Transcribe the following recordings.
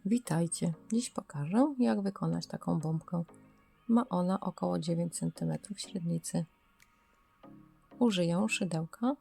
Witajcie! Dziś pokażę, jak wykonać taką bombkę. Ma ona około 9 cm średnicy. Użyję szydełka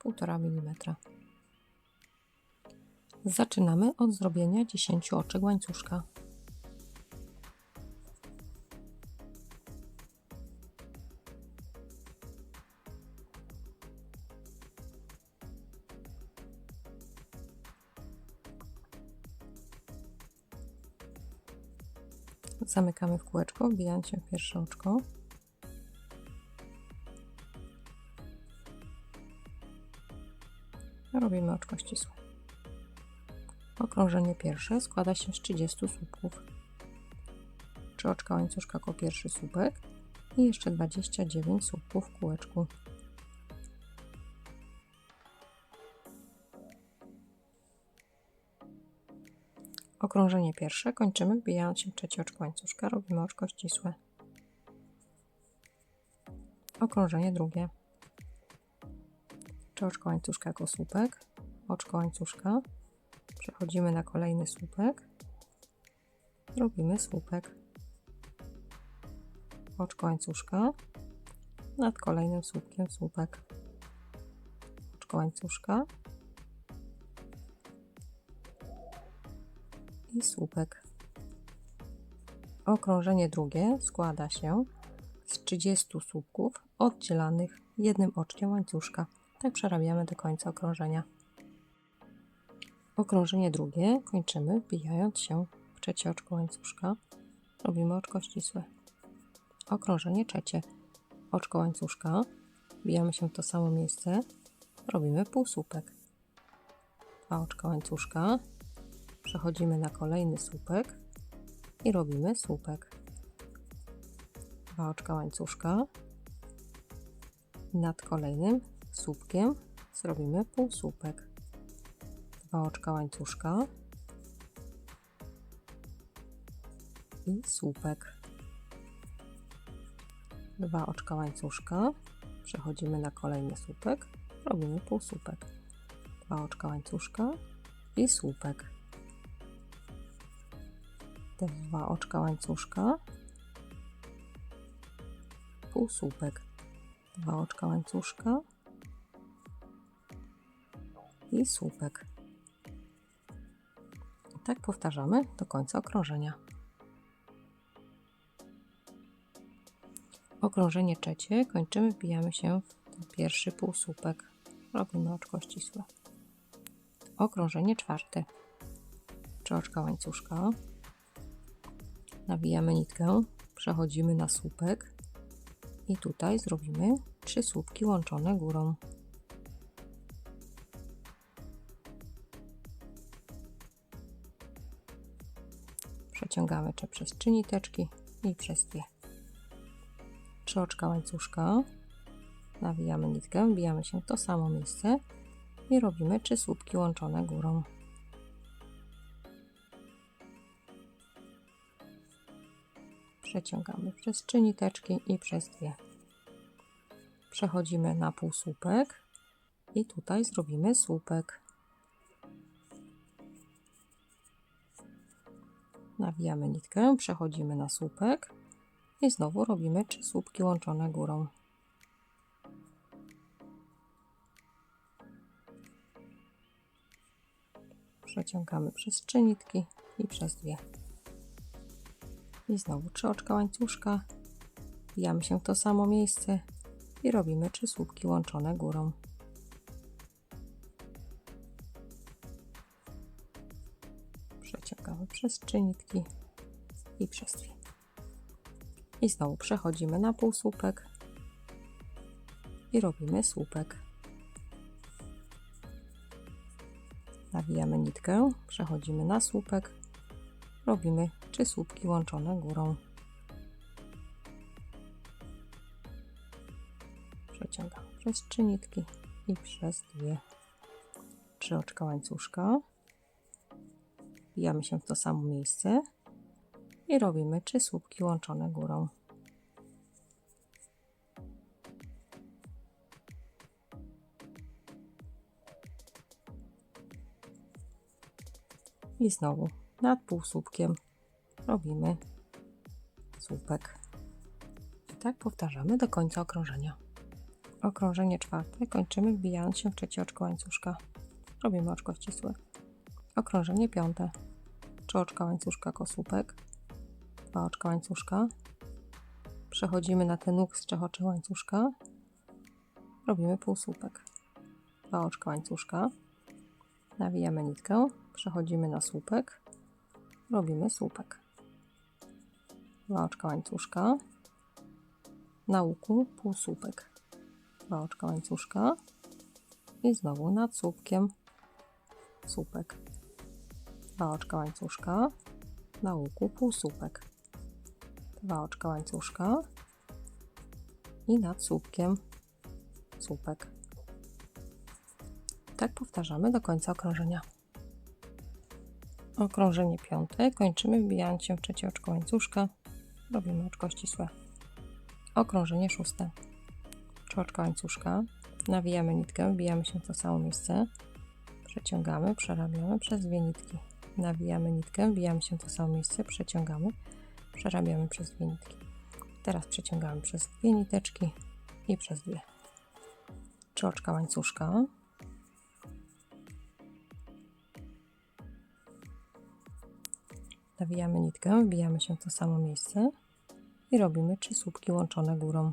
1,5 mm. Zaczynamy od zrobienia 10 oczek łańcuszka. Zamykamy w kółeczko, wbijając się w pierwsze oczko. Robimy oczko ścisłe. Okrążenie pierwsze składa się z 30 słupków. 3 oczka łańcuszka jako pierwszy słupek i jeszcze 29 słupków w kółeczku. Okrążenie pierwsze kończymy wbijając się w trzecie oczko łańcuszka. Robimy oczko ścisłe. Okrążenie drugie. 3 oczko łańcuszka jako słupek. Oczko łańcuszka. Przechodzimy na kolejny słupek. Robimy słupek. Oczko łańcuszka. Nad kolejnym słupkiem słupek. Oczko łańcuszka. I słupek. Okrążenie drugie składa się z 30 słupków oddzielanych jednym oczkiem łańcuszka. Tak przerabiamy do końca okrążenia. Okrążenie drugie kończymy wbijając się w trzecie oczko łańcuszka. Robimy oczko ścisłe. Okrążenie trzecie. Oczko łańcuszka. Wbijamy się w to samo miejsce. Robimy półsłupek. 2 oczka łańcuszka. Przechodzimy na kolejny słupek i robimy słupek. 2 oczka łańcuszka. Nad kolejnym słupkiem zrobimy półsłupek. 2 oczka łańcuszka i słupek. 2 oczka łańcuszka. Przechodzimy na kolejny słupek. Robimy półsłupek. 2 oczka łańcuszka i słupek. 2 oczka łańcuszka, półsłupek, 2 oczka łańcuszka i słupek. I tak powtarzamy do końca okrążenia. Okrążenie trzecie kończymy, wbijamy się w ten pierwszy półsłupek. Robimy oczko ścisłe. Okrążenie czwarte. 3 oczka łańcuszka. Nawijamy nitkę, przechodzimy na słupek i tutaj zrobimy 3 słupki łączone górą. Przeciągamy przez 3 niteczki i przez 2. 3 oczka łańcuszka, nawijamy nitkę, wbijamy się w to samo miejsce i robimy 3 słupki łączone górą. Przeciągamy przez 3 niteczki i przez 2. Przechodzimy na półsłupek i tutaj zrobimy słupek. Nawijamy nitkę, przechodzimy na słupek i znowu robimy 3 słupki łączone górą. Przeciągamy przez 3 nitki i przez 2. I znowu 3 oczka łańcuszka, wbijamy się w to samo miejsce i robimy 3 słupki łączone górą. Przeciągamy przez 3 nitki i przez 2. I znowu przechodzimy na półsłupek i robimy słupek. Nawijamy nitkę, przechodzimy na słupek, robimy 3 słupki łączone górą. Przeciągamy przez 3 nitki i przez 2. 3 oczka łańcuszka. Wbijamy się w to samo miejsce i robimy 3 słupki łączone górą. I znowu nad półsłupkiem robimy słupek. I tak powtarzamy do końca okrążenia. Okrążenie czwarte kończymy wbijając się w trzecie oczko łańcuszka. Robimy oczko ścisłe. Okrążenie piąte. 3 oczka łańcuszka, kosłupek, 2 oczka łańcuszka. Przechodzimy na ten łuk z 3 oczek łańcuszka. Robimy półsłupek. 2 oczka łańcuszka. Nawijamy nitkę. Przechodzimy na słupek. Robimy słupek. 2 oczka łańcuszka. Na łuku półsłupek. 2 oczka łańcuszka. I znowu nad słupkiem słupek. 2 oczka łańcuszka. Na łuku półsłupek. 2 oczka łańcuszka. I nad słupkiem słupek. Tak powtarzamy do końca okrążenia. Okrążenie piąte kończymy wbijając się w trzecie oczko łańcuszka. Robimy oczko ścisłe. Okrążenie szóste. 3 oczka łańcuszka. Nawijamy nitkę, wbijamy się w to samo miejsce. Przeciągamy, przerabiamy przez 2 nitki. Nawijamy nitkę, wbijamy się w to samo miejsce, przeciągamy, przerabiamy przez 2 nitki. Teraz przeciągamy przez 2 niteczki i przez 2. 3 oczka łańcuszka. Nawijamy nitkę, wbijamy się w to samo miejsce i robimy 3 słupki łączone górą.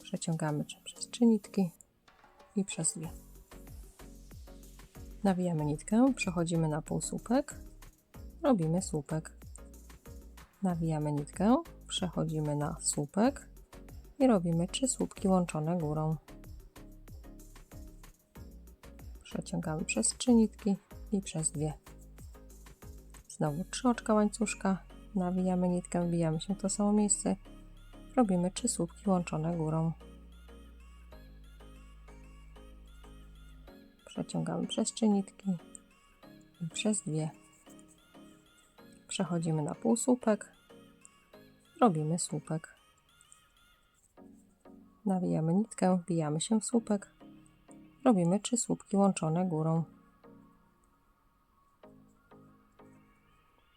Przeciągamy przez 3 nitki i przez 2. Nawijamy nitkę, przechodzimy na półsłupek, robimy słupek. Nawijamy nitkę, przechodzimy na słupek i robimy 3 słupki łączone górą. Przeciągamy przez 3 nitki i przez 2. Znowu 3 oczka łańcuszka, nawijamy nitkę, wbijamy się w to samo miejsce, robimy 3 słupki łączone górą. Przeciągamy przez 3 nitki i przez 2. Przechodzimy na półsłupek, robimy słupek. Nawijamy nitkę, wbijamy się w słupek, robimy 3 słupki łączone górą.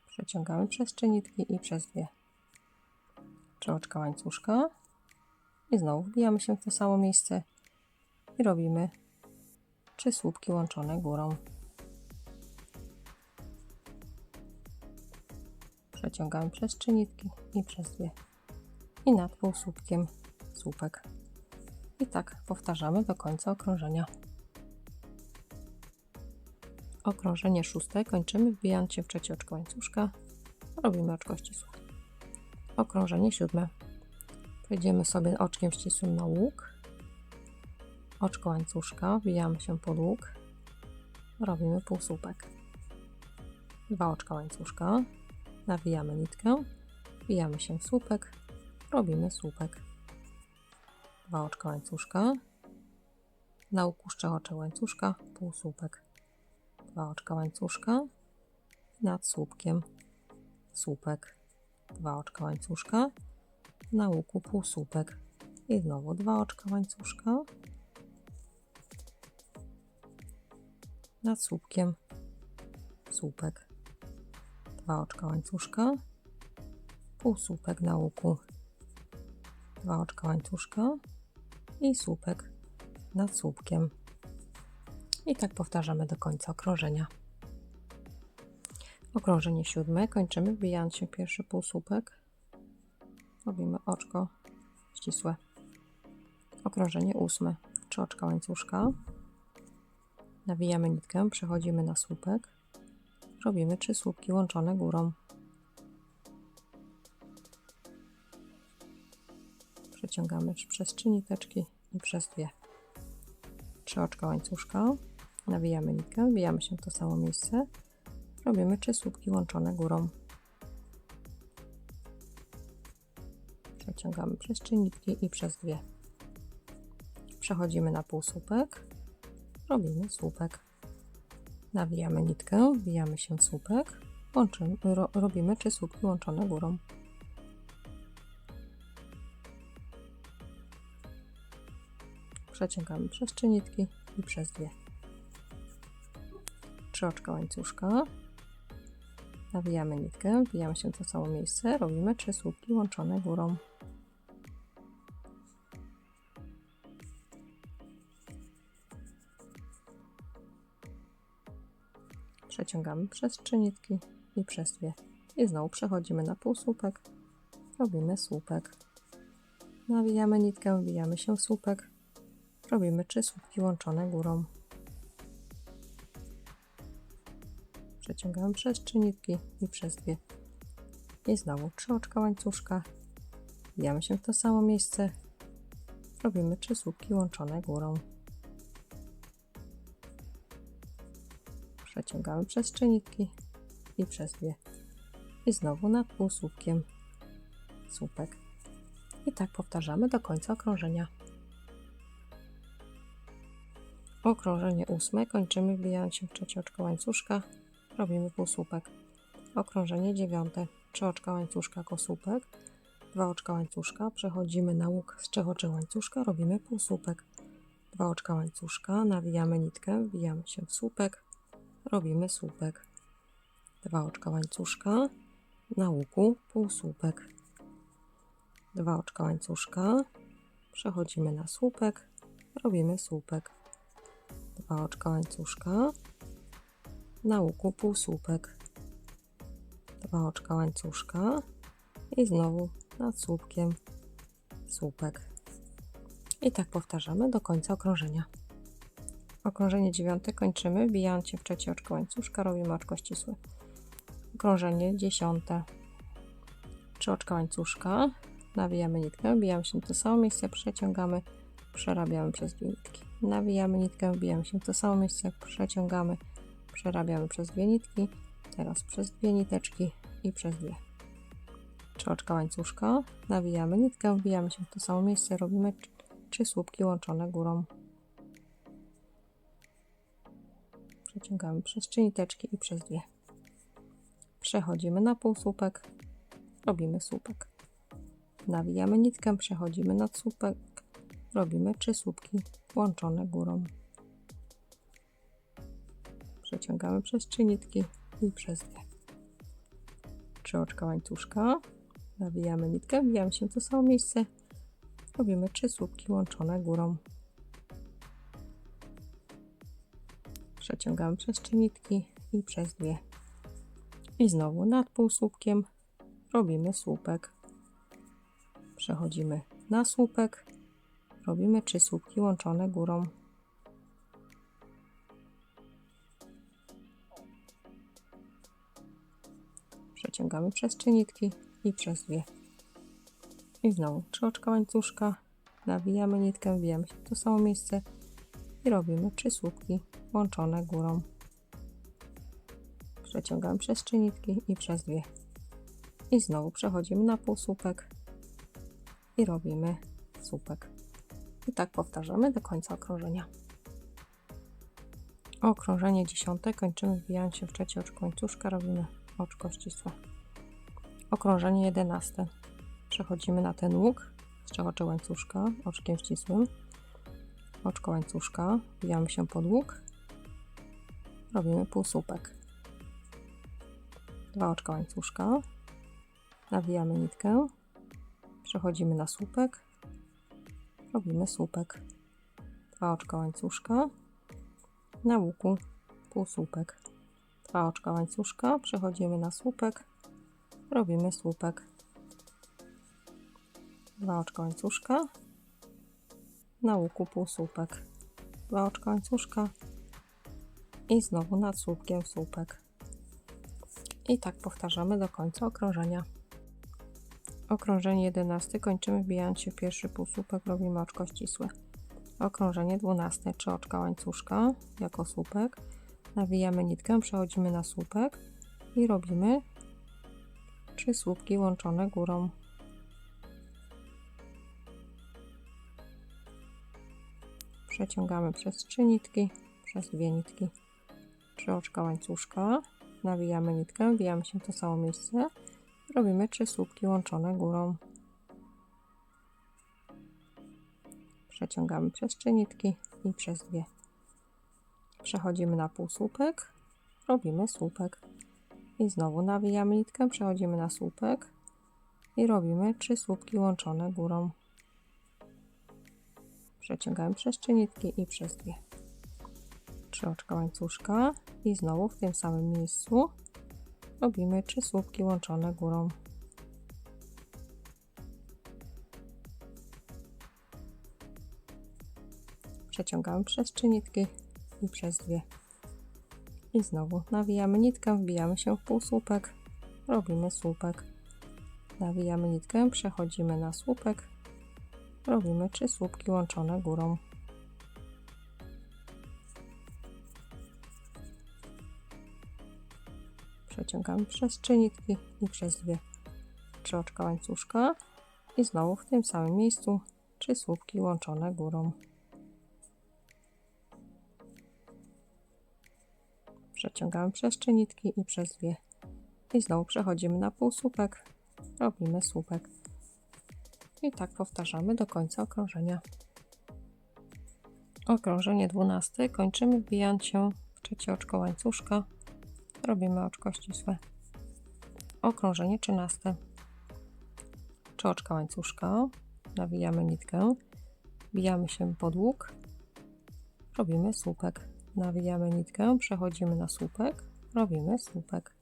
Przeciągamy przez 3 nitki i przez 2. 3 oczka łańcuszka i znowu wbijamy się w to samo miejsce i robimy 3 słupki łączone górą. Przeciągamy przez 3 nitki i przez 2. I nad półsłupkiem słupek. I tak powtarzamy do końca okrążenia. Okrążenie szóste kończymy wbijając się w trzecie oczko łańcuszka. Robimy oczko ścisłe. Okrążenie siódme. Przejdziemy sobie oczkiem ścisłym na łuk. Oczko łańcuszka, wbijamy się pod łuk. Robimy półsłupek. 2 oczka łańcuszka. Nawijamy nitkę. Wbijamy się w słupek. Robimy słupek. 2 oczka łańcuszka. Na łuku z 3 oczek łańcuszka półsłupek. 2 oczka łańcuszka. Nad słupkiem słupek. 2 oczka łańcuszka. Na łuku półsłupek. I znowu 2 oczka łańcuszka. Nad słupkiem słupek. 2 oczka łańcuszka. Półsłupek na łuku. 2 oczka łańcuszka i słupek nad słupkiem. I tak powtarzamy do końca okrążenia. Okrążenie siódme kończymy wbijając się w pierwszy półsłupek. Robimy oczko ścisłe. Okrążenie ósme. 3 oczka łańcuszka. Nawijamy nitkę, przechodzimy na słupek. Robimy 3 słupki łączone górą. Przeciągamy przez 3 niteczki i przez 2. 3 oczka łańcuszka. Nawijamy nitkę, wbijamy się w to samo miejsce. Robimy 3 słupki łączone górą. Przeciągamy przez 3 nitki i przez 2. Przechodzimy na półsłupek. Robimy słupek. Nawijamy nitkę, wbijamy się w słupek. Robimy 3 słupki łączone górą. Przeciągamy przez 3 nitki i przez 2. 3 oczka łańcuszka, nawijamy nitkę, wbijamy się w to samo miejsce, robimy 3 słupki łączone górą. Przeciągamy przez 3 nitki i przez 2. I znowu przechodzimy na półsłupek, robimy słupek. Nawijamy nitkę, wbijamy się w słupek, robimy 3 słupki łączone górą. Przeciągamy przez 3 nitki i przez 2. I znowu 3 oczka łańcuszka, wbijamy się w to samo miejsce, robimy 3 słupki łączone górą. Przeciągamy przez 3 nitki i przez 2. I znowu nad półsłupkiem słupek. I tak powtarzamy do końca okrążenia. Okrążenie 8 kończymy wbijając się w 3 oczko łańcuszka, robimy półsłupek. Okrążenie 9, 3 oczka łańcuszka, kosłupek, 2 oczka łańcuszka, przechodzimy na łuk z 3 oczek łańcuszka, robimy półsłupek. 2 oczka łańcuszka, nawijamy nitkę, wbijamy się w słupek, robimy słupek. 2 oczka łańcuszka, na łuku półsłupek. 2 oczka łańcuszka, przechodzimy na słupek, robimy słupek. 2 oczka łańcuszka, na łuku półsłupek. 2 oczka łańcuszka i znowu nad słupkiem słupek. I tak powtarzamy do końca okrążenia. Okrążenie 9 kończymy wbijając się w 3 oczko łańcuszka, robimy oczko ścisłe. Okrążenie 10, 3 oczka łańcuszka, nawijamy nitkę, wbijamy się w to samo miejsce, przeciągamy, przerabiamy przez 2 nitki. Nawijamy nitkę, wbijamy się w to samo miejsce, przeciągamy, przerabiamy przez 2 nitki, teraz przez 2 niteczki i przez 2. 3 oczka łańcuszka, nawijamy nitkę, wbijamy się w to samo miejsce, robimy 3 słupki łączone górą. Przeciągamy przez 3 niteczki i przez 2. Przechodzimy na półsłupek, robimy słupek. Nawijamy nitkę, przechodzimy nad słupek, robimy 3 słupki łączone górą. Przeciągamy przez 3 nitki i przez 2. 3 oczka łańcuszka, nawijamy nitkę, wbijamy się w to samo miejsce, robimy 3 słupki łączone górą. Przeciągamy przez 3 nitki i przez 2. I znowu nad półsłupkiem robimy słupek. Przechodzimy na słupek, robimy 3 słupki łączone górą. Przeciągamy przez 3 nitki i przez 2. I znowu 3 oczka łańcuszka, nawijamy nitkę, wbijamy się w to samo miejsce i robimy 3 słupki łączone górą. Przeciągamy przez 3 nitki i przez 2. I znowu przechodzimy na półsłupek i robimy słupek. I tak powtarzamy do końca okrążenia. Okrążenie 10 kończymy wbijając się w 3 oczko łańcuszka, robimy oczko ścisłe. Okrążenie 11. Przechodzimy na ten łuk z 3 oczek łańcuszka, oczkiem ścisłym. Oczko łańcuszka, wbijamy się pod łuk, robimy półsłupek. 2 oczka łańcuszka, nawijamy nitkę, przechodzimy na słupek, robimy słupek. 2 oczka łańcuszka, na łuku półsłupek. 2 oczka łańcuszka, przechodzimy na słupek, robimy słupek. 2 oczka łańcuszka, na łuku półsłupek. 2 oczka łańcuszka i znowu nad słupkiem słupek. I tak powtarzamy do końca okrążenia. Okrążenie 11 kończymy wbijając się w pierwszy półsłupek, robimy oczko ścisłe. Okrążenie 12, 3 oczka łańcuszka jako słupek, nawijamy nitkę, przechodzimy na słupek i robimy 3 słupki łączone górą. Przeciągamy przez 3 nitki, przez 2 nitki. 3 oczka łańcuszka, nawijamy nitkę, wbijamy się w to samo miejsce, robimy 3 słupki łączone górą. Przeciągamy przez 3 nitki i przez 2. Przechodzimy na półsłupek, robimy słupek. I znowu nawijamy nitkę, przechodzimy na słupek i robimy 3 słupki łączone górą. Przeciągamy przez 3 nitki i przez 2. 3 oczka łańcuszka i znowu w tym samym miejscu robimy 3 słupki łączone górą. Przeciągamy przez 3 nitki i przez 2. I znowu nawijamy nitkę, wbijamy się w półsłupek, robimy słupek. Nawijamy nitkę, przechodzimy na słupek, robimy 3 słupki łączone górą. Przeciągamy przez 3 nitki i przez 2. 3 oczka łańcuszka i znowu w tym samym miejscu 3 słupki łączone górą. Przeciągamy przez 3 nitki i przez 2. I znowu przechodzimy na półsłupek, robimy słupek. I tak powtarzamy do końca okrążenia. Okrążenie 12 kończymy wbijając się w 3 oczko łańcuszka, robimy oczko ścisłe. Okrążenie 13. 3 oczka łańcuszka, nawijamy nitkę, wbijamy się pod łuk, robimy słupek. Nawijamy nitkę, przechodzimy na słupek, robimy słupek.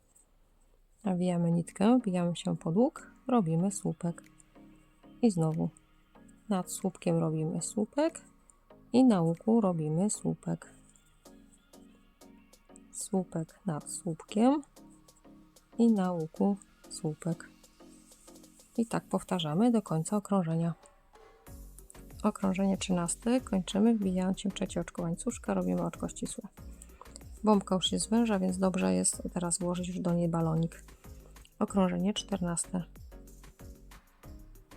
Nawijamy nitkę, wbijamy się pod łuk, robimy słupek. I znowu nad słupkiem robimy słupek i na łuku robimy słupek. Słupek nad słupkiem i na łuku słupek. I tak powtarzamy do końca okrążenia. Okrążenie 13 kończymy wbijając się w 3 oczko łańcuszka, robimy oczko ścisłe. Bombka już się zwęża, więc dobrze jest teraz włożyć już do niej balonik. Okrążenie 14.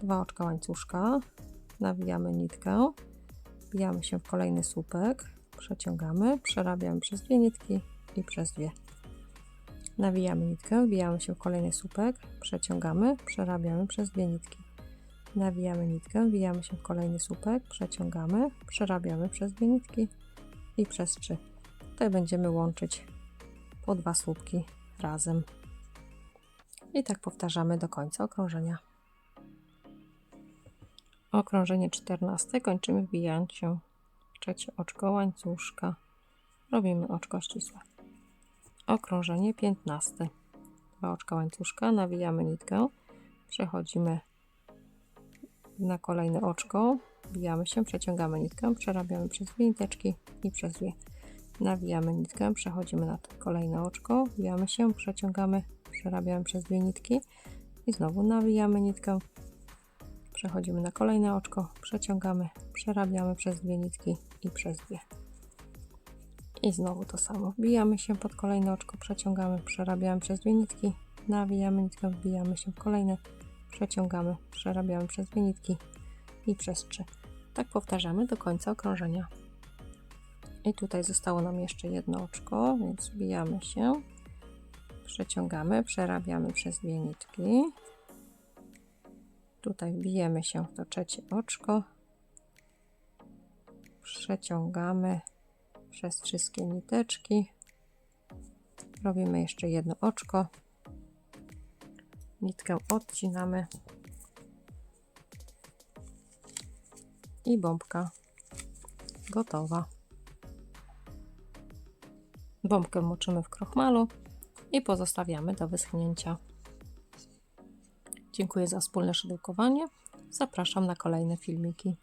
2 oczka łańcuszka, nawijamy nitkę, wbijamy się w kolejny słupek, przeciągamy, przerabiamy przez 2 nitki i przez 2. Nawijamy nitkę, wbijamy się w kolejny słupek, przeciągamy, przerabiamy przez 2 nitki. Nawijamy nitkę, wbijamy się w kolejny słupek, przeciągamy, przerabiamy przez 2 nitki i przez 3. Tutaj będziemy łączyć po 2 słupki razem. I tak powtarzamy do końca okrążenia. Okrążenie 14 kończymy wbijając się w 3 oczko łańcuszka. Robimy oczko ścisłe. Okrążenie 15. 2 oczka łańcuszka, nawijamy nitkę, przechodzimy na kolejne oczko, wbijamy się, przeciągamy nitkę, przerabiamy przez 2 niteczki i przez 2. Nawijamy nitkę, przechodzimy na kolejne oczko, wbijamy się, przeciągamy, przerabiamy przez 2 nitki i znowu nawijamy nitkę, przechodzimy na kolejne oczko, przeciągamy, przerabiamy przez 2 nitki i przez 2. I znowu to samo, wbijamy się pod kolejne oczko, przeciągamy, przerabiamy przez 2 nitki, nawijamy nitkę, wbijamy się w kolejne, przeciągamy, przerabiamy przez 2 nitki i przez 3. Tak powtarzamy do końca okrążenia. I tutaj zostało nam jeszcze jedno oczko, więc wbijamy się, przeciągamy, przerabiamy przez 2 nitki. Tutaj wbijemy się w to 3 oczko, przeciągamy przez wszystkie niteczki, robimy jeszcze jedno oczko, nitkę odcinamy i bombka gotowa. Bombkę moczymy w krochmalu i pozostawiamy do wyschnięcia. Dziękuję za wspólne szydełkowanie. Zapraszam na kolejne filmiki.